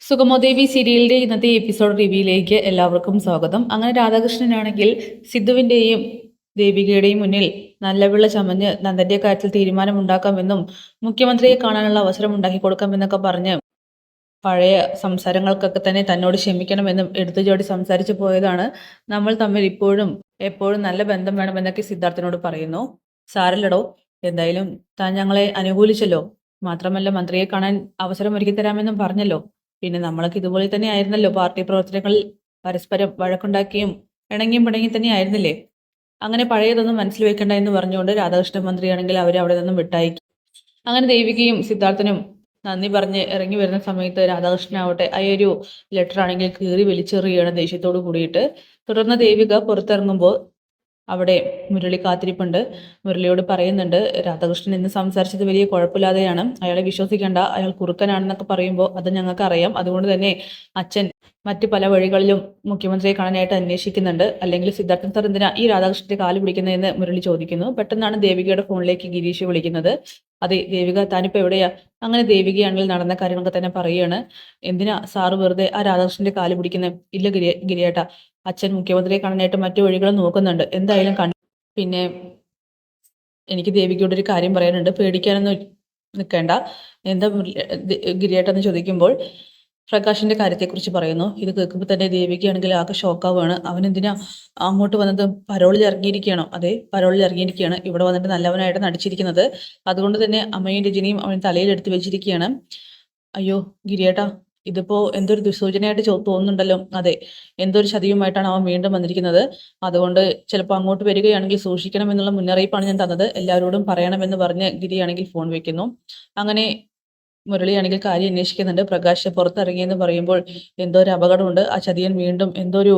സുഗമോദേവി സീരിയലിന്റെ ഇന്നത്തെ എപ്പിസോഡ് റിവ്യൂയിലേക്ക് എല്ലാവർക്കും സ്വാഗതം. അങ്ങനെ രാധാകൃഷ്ണനാണെങ്കിൽ സിദ്ധുവിന്റെയും ദേവികയുടെയും മുന്നിൽ നല്ല വിള ചമഞ്ഞ് നന്ദന്റെ കാര്യത്തിൽ തീരുമാനമുണ്ടാക്കാമെന്നും മുഖ്യമന്ത്രിയെ കാണാനുള്ള അവസരം ഉണ്ടാക്കി കൊടുക്കാമെന്നൊക്കെ പറഞ്ഞ് പഴയ സംസാരങ്ങൾക്കൊക്കെ തന്നെ തന്നോട് ക്ഷമിക്കണമെന്നും എടുത്തുചാടി സംസാരിച്ചു പോയതാണ്. നമ്മൾ തമ്മിൽ ഇപ്പോഴും എപ്പോഴും നല്ല ബന്ധം വേണമെന്നൊക്കെ സിദ്ധാർത്ഥനോട് പറയുന്നു. സാരല്ലടോ, എന്തായാലും താൻ ഞങ്ങളെ അനുകൂലിച്ചല്ലോ, മാത്രമല്ല മന്ത്രിയെ കാണാൻ അവസരം ഒരുക്കി തരാമെന്നും പറഞ്ഞല്ലോ. പിന്നെ നമ്മളൊക്കെ ഇതുപോലെ തന്നെ ആയിരുന്നല്ലോ, പാർട്ടി പ്രവർത്തനങ്ങളിൽ പരസ്പരം വഴക്കുണ്ടാക്കിയും ഇണങ്ങിയും പിണങ്ങി തന്നെ ആയിരുന്നില്ലേ. അങ്ങനെ പഴയതൊന്നും മനസ്സിൽ വെക്കണ്ട എന്ന് പറഞ്ഞുകൊണ്ട് രാധാകൃഷ്ണൻ മന്ത്രിയാണെങ്കിൽ അവരെ അവിടെ നിന്നും വിട്ടായി. അങ്ങനെ ദേവികയും സിദ്ധാർത്ഥനും നന്ദി പറഞ്ഞ് ഇറങ്ങി വരുന്ന സമയത്ത് രാധാകൃഷ്ണനാവട്ടെ ആ ഒരു ലെറ്റർ ആണെങ്കിൽ കീറി വലിച്ചെറിയുകയാണ് ദേഷ്യത്തോട് കൂടിയിട്ട്. തുടർന്ന് ദേവിക പുറത്തിറങ്ങുമ്പോൾ അവിടെ മുരളി കാത്തിരിപ്പുണ്ട്. മുരളിയോട് പറയുന്നുണ്ട്, രാധാകൃഷ്ണൻ ഇന്ന് സംസാരിച്ചത് വലിയ കുഴപ്പമില്ലാതെയാണ്, അയാളെ വിശ്വസിക്കേണ്ട, അയാൾ കുറുക്കനാണെന്നൊക്കെ പറയുമ്പോൾ അത് ഞങ്ങൾക്കറിയാം. അതുകൊണ്ട് തന്നെ അച്ഛൻ മറ്റ് പല വഴികളിലും മുഖ്യമന്ത്രിയെ കാണാനായിട്ട് അന്വേഷിക്കുന്നുണ്ട്. അല്ലെങ്കിൽ സിദ്ധാർത്ഥൻ സാർ എന്തിനാ ഈ രാധാകൃഷ്ണന്റെ കാല് പിടിക്കുന്നതെന്ന് മുരളി ചോദിക്കുന്നു. പെട്ടെന്നാണ് ദേവികയുടെ ഫോണിലേക്ക് ഗിരീഷ് വിളിക്കുന്നത്. അതെ ദേവിക, താനിപ്പോൾ എവിടെയാ? അങ്ങനെ ദേവികയാണെങ്കിൽ നടന്ന കാര്യങ്ങളൊക്കെ തന്നെ പറയുകയാണ്. എന്തിനാ സാറ് വെറുതെ ആ രാധാകൃഷ്ണന്റെ കാല് പിടിക്കുന്നത്? ഇല്ല ഗിരിയേട്ടാ, അച്ഛൻ മുഖ്യമന്ത്രിയെ കാണാനായിട്ട് മറ്റു വഴികളും നോക്കുന്നുണ്ട്. എന്തായാലും പിന്നെ എനിക്ക് ദേവികയോട് ഒരു കാര്യം പറയാനുണ്ട്, പേടിക്കാനൊന്നും നിൽക്കേണ്ട. എന്താ ഗിരിയേട്ടെന്ന് ചോദിക്കുമ്പോൾ പ്രകാശിന്റെ കാര്യത്തെക്കുറിച്ച് പറയുന്നു. ഇത് കേൾക്കുമ്പോൾ തന്നെ ദേവികയാണെങ്കിൽ ആകെ ഷോക്കാവുകയാണ്. അവനെന്തിനാ അങ്ങോട്ട് വന്നത്? പരോളിൽ ഇറങ്ങിയിരിക്കുകയാണോ? അതെ, പരോളിൽ ഇറങ്ങിയിരിക്കുകയാണ്. ഇവിടെ വന്നിട്ട് നല്ലവനായിട്ട് നടിച്ചിരിക്കുന്നത്. അതുകൊണ്ട് തന്നെ അമ്മയും രജനിയും അവൻ തലയിലെടുത്ത് വെച്ചിരിക്കുകയാണ്. അയ്യോ ഗിരിയേട്ടാ, ഇതിപ്പോ എന്തൊരു ദുസൂചനയായിട്ട് തോന്നുന്നുണ്ടല്ലോ. അതെ, എന്തൊരു ചതിയുമായിട്ടാണ് അവൻ വീണ്ടും വന്നിരിക്കുന്നത്. അതുകൊണ്ട് ചിലപ്പോൾ അങ്ങോട്ട് വരികയാണെങ്കിൽ സൂക്ഷിക്കണം എന്നുള്ള മുന്നറിയിപ്പാണ് ഞാൻ തന്നത്. എല്ലാവരോടും പറയണമെന്ന് പറഞ്ഞ് ഗിരിയാണെങ്കിൽ ഫോൺ വെക്കുന്നു. അങ്ങനെ മുരളിയാണെങ്കിൽ കാര്യം അന്വേഷിക്കുന്നുണ്ട്. പ്രകാശ് പുറത്തിറങ്ങിയെന്ന് പറയുമ്പോൾ എന്തോ ഒരു അപകടമുണ്ട്, ആ ചതിയൻ വീണ്ടും എന്തോ ഒരു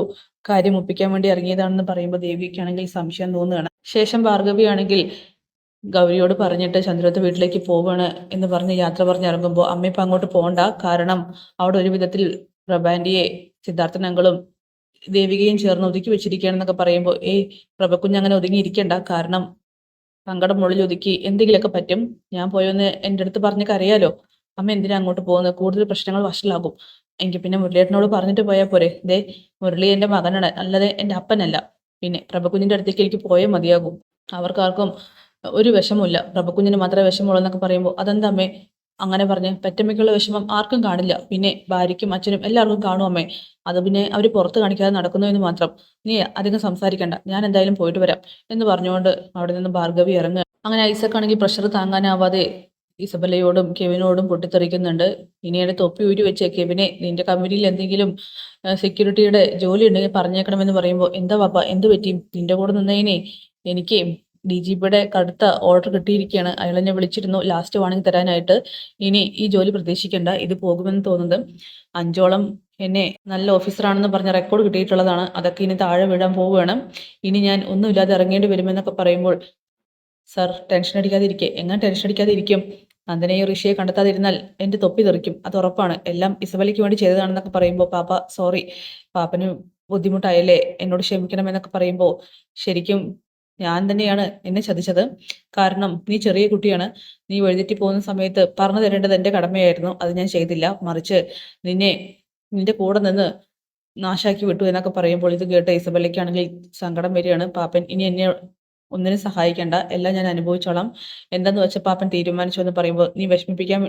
കാര്യം ഒപ്പിക്കാൻ വേണ്ടി ഇറങ്ങിയതാണെന്ന് പറയുമ്പോൾ ദേവിക്കാണെങ്കിൽ സംശയം തോന്നുകയാണ്. ശേഷം ഭാർഗവിയാണെങ്കിൽ ഗൗരിയോട് പറഞ്ഞിട്ട് ചന്ദ്രത്തെ വീട്ടിലേക്ക് പോവാണ് എന്ന് പറഞ്ഞ് യാത്ര പറഞ്ഞിറങ്ങുമ്പോൾ അമ്മ ഇപ്പം അങ്ങോട്ട് പോകണ്ട, കാരണം അവിടെ ഒരു വിധത്തിൽ പ്രഭാൻഡിയെ സിദ്ധാർത്ഥൻ അങ്കളും ദേവികയും ചേർന്ന് ഒതുക്കി വെച്ചിരിക്കുകയാണെന്നൊക്കെ പറയുമ്പോൾ പ്രഭക്കുഞ്ഞ് അങ്ങനെ ഒതുങ്ങിയിരിക്കണ്ട, കാരണം സങ്കടം ഉള്ളിൽ ഒതുക്കി എന്തെങ്കിലുമൊക്കെ പറ്റും. ഞാൻ പോയൊന്ന് എൻ്റെ അടുത്ത് പറഞ്ഞ് കരയാലോ. അമ്മ എന്തിനാ അങ്ങോട്ട് പോകുന്നത്? കൂടുതൽ പ്രശ്നങ്ങൾ വഷളാകും. എങ്കിൽ പിന്നെ മുരളിയേട്ടനോട് പറഞ്ഞിട്ട് പോയാൽ പോരെ? ദേ, മുരളി എൻ്റെ മകനാണ്, അല്ലാതെ എൻ്റെ അപ്പനല്ല. പിന്നെ പ്രഭക്കുഞ്ഞിൻ്റെ അടുത്തേക്ക് എനിക്ക് പോയേ മതിയാകും. അവർക്കാർക്കും ഒരു വിഷമമില്ല, പ്രഭക്കുഞ്ഞിന് മാത്രമേ വിഷമമുള്ളൂ എന്നൊക്കെ പറയുമ്പോൾ അതെന്താ അമ്മേ അങ്ങനെ പറഞ്ഞ്? പെറ്റമ്മയ്ക്കുള്ള വിഷമം ആർക്കും കാണില്ല, പിന്നെ ഭാര്യയ്ക്കും അച്ഛനും എല്ലാവർക്കും കാണും അമ്മേ. അത് പിന്നെ അവർ പുറത്ത് കാണിക്കാതെ നടക്കുന്നു എന്ന് മാത്രം. നീ അധികം സംസാരിക്കണ്ട, ഞാൻ എന്തായാലും പോയിട്ട് വരാം എന്ന് പറഞ്ഞുകൊണ്ട് അവിടെ നിന്ന് ഭാർഗവി ഇറങ്ങുക. അങ്ങനെ ഐസക്കാണെങ്കിൽ പ്രഷർ താങ്ങാനാവാതെ ഇസബല്ലയോടും കെവിനോടും പൊട്ടിത്തെറിക്കുന്നുണ്ട്. ഇനിയുടെ തൊപ്പി ഊരി വെച്ച് കെവിനെ, നിന്റെ കമ്പനിയിൽ എന്തെങ്കിലും സെക്യൂരിറ്റിയുടെ ജോലി ഉണ്ടെങ്കിൽ പറഞ്ഞേക്കണമെന്ന് പറയുമ്പോൾ എന്താ പാപ്പ, എന്ത് പറ്റി? നിന്റെ കൂടെ നിന്നതിനെ എനിക്ക് DGPയുടെ കടുത്ത ഓർഡർ കിട്ടിയിരിക്കുകയാണ്. അയാൾ എന്നെ വിളിച്ചിരുന്നു ലാസ്റ്റ് വാണിംഗ് തരാനായിട്ട്. ഇനി ഈ ജോലി പ്രതീക്ഷിക്കേണ്ട, ഇത് പോകുമെന്ന് തോന്നുന്നത്. 5ഓളം എന്നെ നല്ല ഓഫീസറാണെന്ന് പറഞ്ഞ റെക്കോർഡ് കിട്ടിയിട്ടുള്ളതാണ്. അതൊക്കെ ഇനി താഴെ വീഴാൻ പോവുകയാണ്. ഇനി ഞാൻ ഒന്നുമില്ലാതെ ഇറങ്ങേണ്ടി വരുമെന്നൊക്കെ പറയുമ്പോൾ സർ ടെൻഷൻ അടിക്കാതിരിക്കെ. എങ്ങനെ ടെൻഷൻ അടിക്കാതിരിക്കും? നന്ദനെയോ ഋഷിയെ കണ്ടെത്താതിരുന്നാൽ എൻ്റെ തൊപ്പി തെറിക്കും, അത് ഉറപ്പാണ്. എല്ലാം ഇസബലയ്ക്ക് വേണ്ടി ചെയ്തതാണെന്നൊക്കെ പറയുമ്പോൾ പാപ്പ സോറി, പാപ്പന് ബുദ്ധിമുട്ടായല്ലേ, എന്നോട് ക്ഷമിക്കണമെന്നൊക്കെ പറയുമ്പോൾ ശരിക്കും ഞാൻ തന്നെയാണ് എന്നെ ചതിച്ചത്. കാരണം നീ ചെറിയ കുട്ടിയാണ്, നീ വഴിതെറ്റി പോകുന്ന സമയത്ത് പറഞ്ഞു തരേണ്ടത് എൻ്റെ കടമയായിരുന്നു, അത് ഞാൻ ചെയ്തില്ല. മറിച്ച് നിന്റെ കൂടെ നിന്ന് നാശാക്കി വിട്ടു എന്നൊക്കെ പറയുമ്പോൾ ഇത് കേട്ട ഇസബല്ലയ്ക്കാണെങ്കിൽ സങ്കടം വരികയാണ്. പാപ്പൻ ഇനി എന്നെ ഒന്നിനും സഹായിക്കേണ്ട, എല്ലാം ഞാൻ അനുഭവിച്ചോളാം, എന്താന്ന് വെച്ചാൽ പാപ്പൻ തീരുമാനിച്ചു എന്ന് പറയുമ്പോൾ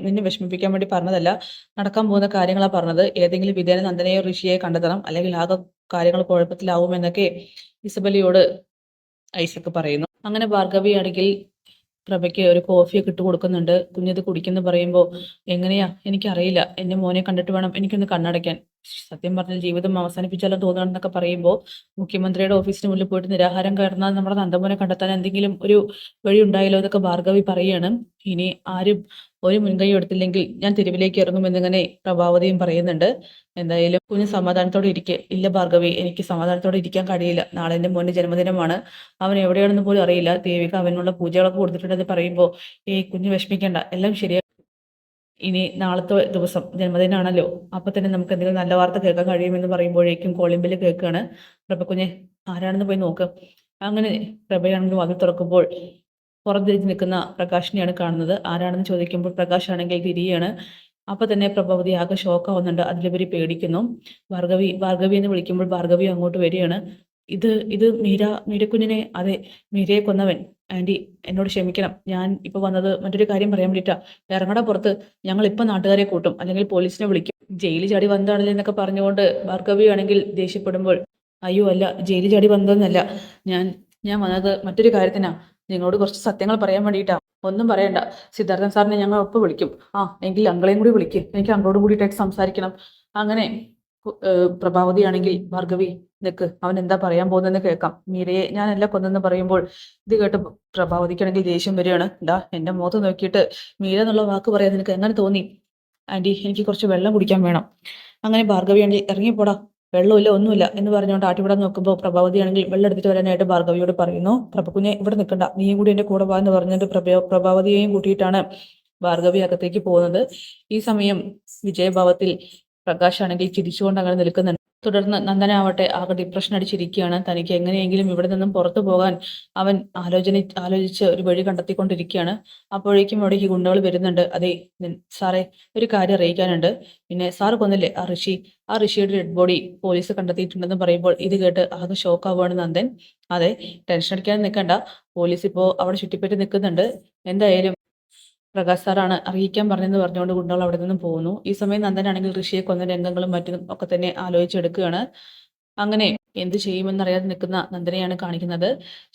നിന്നെ വിഷമിപ്പിക്കാൻ വേണ്ടി പറഞ്ഞതല്ല, നടക്കാൻ പോകുന്ന കാര്യങ്ങളാണ് പറഞ്ഞത്. ഏതെങ്കിലും വിധേന നന്ദനെയോ ഋഷിയെ കണ്ടെത്തണം, അല്ലെങ്കിൽ ആകെ കാര്യങ്ങൾ കുഴപ്പത്തിലാവുമെന്നൊക്കെ ഇസബല്ലയോട് ഐസക്ക് പറയുന്നു. അങ്ങനെ ഭാർഗവിയാണെങ്കിൽ പ്രഭയ്ക്ക് ഒരു കോഫിയൊക്കെ ഇട്ട് കൊടുക്കുന്നുണ്ട്. കുഞ്ഞത് കുടിക്കുന്നു പറയുമ്പോൾ എങ്ങനെയാ എനിക്കറിയില്ല, എൻ്റെ മോനെ കണ്ടിട്ട് വേണം എനിക്കൊന്ന് കണ്ണടയ്ക്കാൻ. സത്യം പറഞ്ഞാൽ ജീവിതം അവസാനിപ്പിച്ചാലോ തോന്നുകയാണെന്നൊക്കെ പറയുമ്പോൾ മുഖ്യമന്ത്രിയുടെ ഓഫീസിന് മുന്നിൽ പോയിട്ട് നിരാഹാരം കയറുന്ന നമ്മുടെ നന്ദമോനെ കണ്ടെത്താൻ എന്തെങ്കിലും ഒരു വഴി ഉണ്ടായല്ലോ എന്നൊക്കെ ഭാർഗവി പറയാണ്. ഇനി ആരും ഒരു മുൻകൈ എടുത്തില്ലെങ്കിൽ ഞാൻ തെരുവിലേക്ക് ഇറങ്ങുമെന്നിങ്ങനെ പ്രഭാവതിയും പറയുന്നുണ്ട്. എന്തായാലും കുഞ്ഞ് സമാധാനത്തോടെ ഇരിക്കെ. ഇല്ല ഭാർഗവി, എനിക്ക് സമാധാനത്തോടെ ഇരിക്കാൻ കഴിയില്ല. നാളെ എൻ്റെ മോൻ്റെ ജന്മദിനമാണ്, അവൻ എവിടെയാണെന്ന് പോലും അറിയില്ല. ദേവിക അവനുള്ള പൂജകളൊക്കെ കൊടുത്തിട്ടുണ്ടെന്ന് പറയുമ്പോൾ കുഞ്ഞ് വിഷമിക്കേണ്ട, എല്ലാം ശരിയാ. ഇനി നാളത്തെ ദിവസം ജന്മദിനമാണല്ലോ, അപ്പൊ തന്നെ നമുക്ക് എന്തെങ്കിലും നല്ല വാർത്ത കേൾക്കാൻ കഴിയുമെന്ന് പറയുമ്പോഴേക്കും കോളിംഗ് കേൾക്കുകയാണ്. പ്രഭക്കുഞ്ഞെ ആരാണെന്ന് പോയി നോക്ക്. അങ്ങനെ പ്രഭയാണെങ്കിൽ വാതിൽ തുറക്കുമ്പോൾ പുറംതിരിഞ്ഞ് നിൽക്കുന്ന പ്രകാശിനെയാണ് കാണുന്നത്. ആരാണെന്ന് ചോദിക്കുമ്പോൾ പ്രകാശാണെങ്കിൽ ഗിരിയാണ്. അപ്പോൾ തന്നെ പ്രഭാവതി ആകെ ഷോക്കാവുന്നുണ്ട്. അതിലുപരി പേടിക്കുന്നു. ഭാർഗവി എന്ന് വിളിക്കുമ്പോൾ ഭാർഗവി അങ്ങോട്ട് വരികയാണ്. ഇത് മീരക്കുഞ്ഞിനെ, അതെ, മീരയെ കൊന്നവൻ. ആൻറ്റി, എന്നോട് ക്ഷമിക്കണം. ഞാൻ ഇപ്പോൾ വന്നത് മറ്റൊരു കാര്യം പറയാൻ വേണ്ടിയിട്ടാ. ഇറങ്ങടാ പുറത്ത്. ഞങ്ങളിപ്പോൾ നാട്ടുകാരെ കൂട്ടും, അല്ലെങ്കിൽ പോലീസിനെ വിളിക്കും. ജയിലിൽ ചാടി വന്നതാണല്ലേ എന്നൊക്കെ പറഞ്ഞുകൊണ്ട് ഭാർഗവി ആണെങ്കിൽ ദേഷ്യപ്പെടുമ്പോൾ, അയ്യോ അല്ല, ജയിലിൽ ചാടി വന്നതെന്നല്ല. ഞാൻ ഞാൻ വന്നത് മറ്റൊരു കാര്യത്തിനാ. നിങ്ങളോട് കുറച്ച് സത്യങ്ങൾ പറയാൻ വേണ്ടിയിട്ടാ. ഒന്നും പറയണ്ട. സിദ്ധാർത്ഥൻ സാറിനെ ഞങ്ങൾ ഒപ്പം വിളിക്കും. ആ, എങ്കിൽ അങ്കളെയും കൂടി വിളിക്കും. എനിക്ക് അങ്കളോട് കൂടിയിട്ടായിട്ട് സംസാരിക്കണം. അങ്ങനെ പ്രഭാവതിയാണെങ്കിൽ, ഭാർഗവി നിക്ക്, അവൻ എന്താ പറയാൻ പോകുന്നതെന്ന് കേൾക്കാം. മീരയെ ഞാനല്ല കൊന്നെന്ന് പറയുമ്പോൾ ഇത് കേട്ട് പ്രഭാവതിക്കാണെങ്കിൽ ദേഷ്യം വരികയാണ്. എന്റെ മുഖത്ത് നോക്കിയിട്ട് മീര എന്നുള്ള വാക്ക് പറയാൻ നിനക്ക് എങ്ങനെ തോന്നി? ആന്റി, എനിക്ക് കുറച്ച് വെള്ളം കുടിക്കാൻ വേണം. അങ്ങനെ ഭാർഗവിയാണെങ്കിൽ ഇറങ്ങിപ്പോടാ, വെള്ളമില്ല ഒന്നുമില്ല എന്ന് പറഞ്ഞുകൊണ്ട് ആട്ടിവിടാൻ നോക്കുമ്പോൾ പ്രഭാവതിയാണെങ്കിൽ വെള്ളം എടുത്തിട്ട് വരാനായിട്ട് ഭാർഗവിയോട് പറയുന്നു. പ്രഭക്കുഞ്ഞെ ഇവിടെ നിൽക്കണ്ട, നീയും കൂടി എന്റെ കൂടെ വാ എന്ന് പറഞ്ഞിട്ട് പ്രഭാവതിയെയും കൂട്ടിയിട്ടാണ് ഭാർഗവി അകത്തേക്ക് പോകുന്നത്. ഈ സമയം വിജയഭാവത്തിൽ പ്രകാശ് ആണെങ്കിൽ ചിരിച്ചുകൊണ്ട് അങ്ങനെ നിൽക്കുന്നുണ്ട്. തുടർന്ന് നന്ദനാവട്ടെ ആകെ ഡിപ്രഷൻ അടിച്ചിരിക്കുകയാണ്. തനിക്ക് എങ്ങനെയെങ്കിലും ഇവിടെ നിന്നും പുറത്തു പോകാൻ അവൻ ആലോചിച്ച് ഒരു വഴി കണ്ടെത്തിക്കൊണ്ടിരിക്കുകയാണ്. അപ്പോഴേക്കും അവിടേക്ക് ഗുണ്ടകൾ വരുന്നുണ്ട്. അതെ സാറേ, ഒരു കാര്യം അറിയിക്കാനുണ്ട്. പിന്നെ സാറ് കൊന്നില്ലേ ആ ഋഷിയുടെ ഡെഡ് ബോഡി പോലീസ് കണ്ടെത്തിയിട്ടുണ്ടെന്ന് പറയുമ്പോൾ ഇത് കേട്ട് ആകെ ഷോക്കാവുകയാണ് നന്ദൻ. അതെ, ടെൻഷൻ അടിക്കാൻ നിൽക്കണ്ട, പോലീസ് ഇപ്പോൾ അവിടെ ചുറ്റിപ്പറ്റി നിൽക്കുന്നുണ്ട്. എന്തായാലും പ്രകാശ് സാറാണ് അറിയിക്കാൻ പറഞ്ഞെന്ന് പറഞ്ഞുകൊണ്ട് ഗുണ്ടകൾ അവിടെ നിന്നും പോകുന്നു. ഈ സമയം നന്ദനാണെങ്കിൽ ഋഷിയെ കൊന്ന രംഗങ്ങളും മറ്റും ഒക്കെ തന്നെ ആലോചിച്ചെടുക്കുകയാണ്. അങ്ങനെ എന്ത് ചെയ്യുമെന്നറിയാതെ നിൽക്കുന്ന നന്ദനെയാണ് കാണിക്കുന്നത്.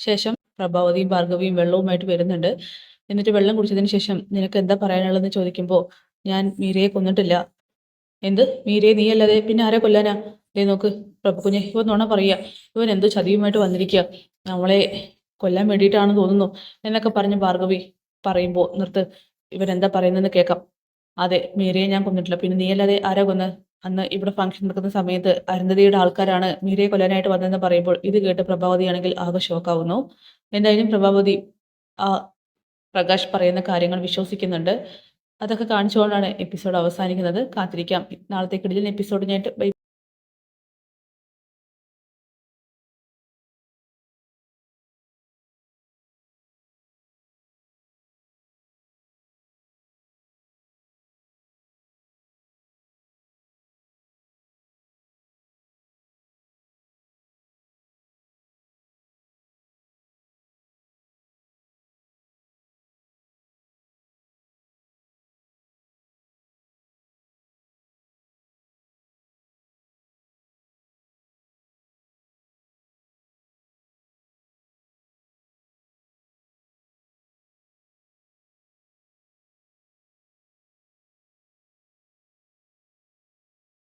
ശേഷം പ്രഭാവതിയും ഭാർഗവിയും വെള്ളവുമായിട്ട് വരുന്നുണ്ട്. എന്നിട്ട് വെള്ളം കുടിച്ചതിന് ശേഷം നിനക്ക് എന്താ പറയാനുള്ളതെന്ന് ചോദിക്കുമ്പോൾ, ഞാൻ മീരയെ കൊന്നിട്ടില്ല. എന്ത്? മീരയെ നീയല്ലാതെ പിന്നെ ആരെ കൊല്ലാനാ? ദേ നോക്ക് പ്രഭുകുഞ്ഞെ, ഇവൻ നുണ പറയുക. ഇവൻ എന്തോ ചതിയുമായിട്ട് വന്നിരിക്കുക. നമ്മളെ കൊല്ലാൻ വേണ്ടിയിട്ടാണെന്ന് തോന്നുന്നു എന്നൊക്കെ പറഞ്ഞ് ഭാർഗവി പറയുമ്പോൾ, നിർത്ത്, ഇവരെന്താ പറയുന്നതെന്ന് കേൾക്കാം. അതെ, മീരയെ ഞാൻ കൊന്നിട്ടില്ല. പിന്നെ നീയല്ലാതെ ആരാ കൊന്ന്? അന്ന് ഇവിടെ ഫംഗ്ഷൻ നടക്കുന്ന സമയത്ത് അരുന്ധതിയുടെ ആൾക്കാരാണ് മീരയെ കൊല്ലാനായിട്ട് വന്നതെന്ന് പറയുമ്പോൾ ഇത് കേട്ട് പ്രഭാവതിയാണെങ്കിൽ ആകെ ഷോക്കാവുന്നു. എന്തായാലും പ്രഭാവതി ആ പ്രകാശ് പറയുന്ന കാര്യങ്ങൾ വിശ്വസിക്കുന്നുണ്ട്. അതൊക്കെ കാണിച്ചുകൊണ്ടാണ് എപ്പിസോഡ് അവസാനിക്കുന്നത്. കാത്തിരിക്കാം നാളത്തെ കിടിലൻ എപ്പിസോഡിനായിട്ട്. ബൈ.